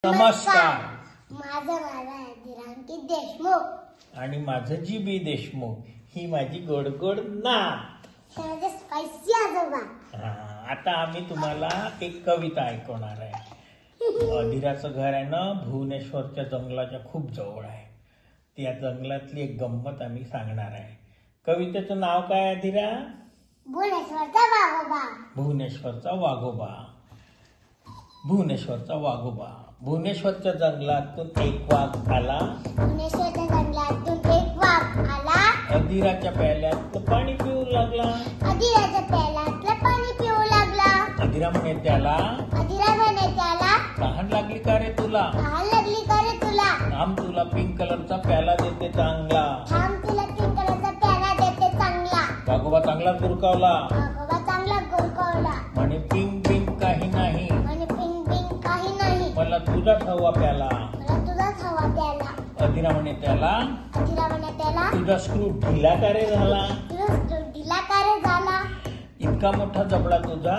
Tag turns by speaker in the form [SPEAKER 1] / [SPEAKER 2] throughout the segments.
[SPEAKER 1] नमस्कार.
[SPEAKER 2] माझं नाव अंकित देशमुख
[SPEAKER 1] आणि माझं जीबी देशमुख. ही माझी गोड गोड नात.
[SPEAKER 2] स्पायसी आजोबा.
[SPEAKER 1] आता आम्ही तुम्हाला एक कविता ऐकवणार आहे. अधीराचं घर आहे ना भुवनेश्वरच्या जंगलाच्या खूप जवळ आहे. त्या जंगलातली एक गंमत आम्ही सांगणार आहे. कवितेचं नाव काय आहे अधीरा?
[SPEAKER 2] भुवनेश्वरचा वाघोबा.
[SPEAKER 1] भुवनेश्वरचा वाघोबा. भुवनेश्वरचा वाघोबा. भुवनेश्वरच्या जंगलातून एक वाघ आला.
[SPEAKER 2] भुवनेश्वरच्या जंगलातून एक वाघ आला.
[SPEAKER 1] अधीराच्या प्याल्यातलं पाणी पिऊ लागला.
[SPEAKER 2] अधीराच्या प्याल्यातलं पाणी पिऊ लागला.
[SPEAKER 1] अधीरा म्हणे त्याला,
[SPEAKER 2] अधीरा म्हणे त्याला,
[SPEAKER 1] तहान लागली का रे तुला?
[SPEAKER 2] तहान लागली का रे तुला?
[SPEAKER 1] थांब तुला पिंक कलरचा प्याला देते चांगला.
[SPEAKER 2] थांब तुला पिंक कलरचा प्याला देते चांगला.
[SPEAKER 1] वाघोबा चांगला गुरकावला.
[SPEAKER 2] वाघोबा चांगला गुरकावला.
[SPEAKER 1] म्हणे पिंक पिंक काही नाही,
[SPEAKER 2] म्हणे पिंक पिंक काही नाही,
[SPEAKER 1] मला तुझाच हवा प्याला.
[SPEAKER 2] मला तुझाच हवा प्याला.
[SPEAKER 1] अधीरा म्हणे त्याला,
[SPEAKER 2] अधीरा म्हणे त्याला,
[SPEAKER 1] तुझा स्क्रू ढिला का रे झाला?
[SPEAKER 2] तुझा ढिला का रे झाला?
[SPEAKER 1] इतका मोठा जबडा तुझा,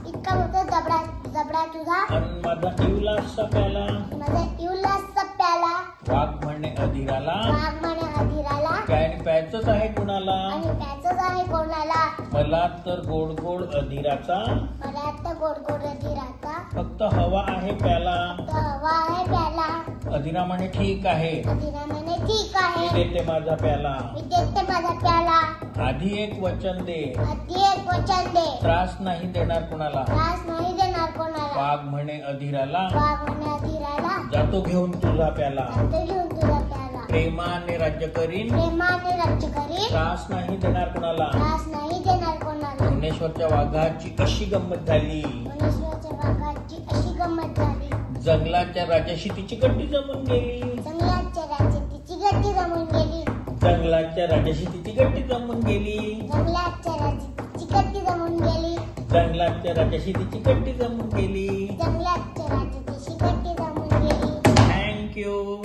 [SPEAKER 2] इतका मोठा जबडा तुझा,
[SPEAKER 1] आणि माझा इवलासचा प्याला.
[SPEAKER 2] माझा इवलासचा प्याला.
[SPEAKER 1] वाघ म्हणे अधीराला,
[SPEAKER 2] वाघ म्हणे अधीराला,
[SPEAKER 1] प्याने प्यायचंच आहे कुणाला?
[SPEAKER 2] आणि प्याचंच आहे कोणाला?
[SPEAKER 1] मला तर गोड गोड अधीराचा,
[SPEAKER 2] मला आता गोड गोड अधीराचा
[SPEAKER 1] फक्त हवा आहे प्याला.
[SPEAKER 2] तो हवा आहे प्याला.
[SPEAKER 1] अधीरा म्हणे ठीक आहे,
[SPEAKER 2] अधीरा म्हणे ठीक आहे,
[SPEAKER 1] मी देते माझा प्याला.
[SPEAKER 2] मी देते माझा प्याला.
[SPEAKER 1] आधी एक वचन दे,
[SPEAKER 2] आधी एक वचन दे,
[SPEAKER 1] त्रास नाही देणार कुणाला.
[SPEAKER 2] त्रास नाही देणार कोणाला.
[SPEAKER 1] वाघ म्हणे अधीराला,
[SPEAKER 2] वाघ म्हणे अधीराला,
[SPEAKER 1] जातो घेऊन तुझा प्याला.
[SPEAKER 2] जातो घेऊन तुझा प्याला.
[SPEAKER 1] प्रेमाने राज्य करीन,
[SPEAKER 2] प्रेमाने राज्य करीन,
[SPEAKER 1] त्रास नाही देणार कुणाला.
[SPEAKER 2] त्रास नाही देणार कोणाला.
[SPEAKER 1] भुवनेश्वरच्या वाघाची अशी गंमत झाली.
[SPEAKER 2] भुवनेश्वरच्या वाघाची अशी गंमत झाली.
[SPEAKER 1] जंगलाच्या राजाशी तिची गट्टी जमून गेली.
[SPEAKER 2] जंगलाच्या राजाची तिची गट्टी जमून गेली.
[SPEAKER 1] जंगलाच्या राजाशी तिची गट्टी जमून गेली.
[SPEAKER 2] जंगलाच्या राजाची तिची गट्टी जमून गेली.
[SPEAKER 1] जंगलाच्या राजाशी तिची गट्टी जमून गेली.
[SPEAKER 2] जंगलाच्या राजाची तिची गट्टी जमून गेली.
[SPEAKER 1] थँक्यू.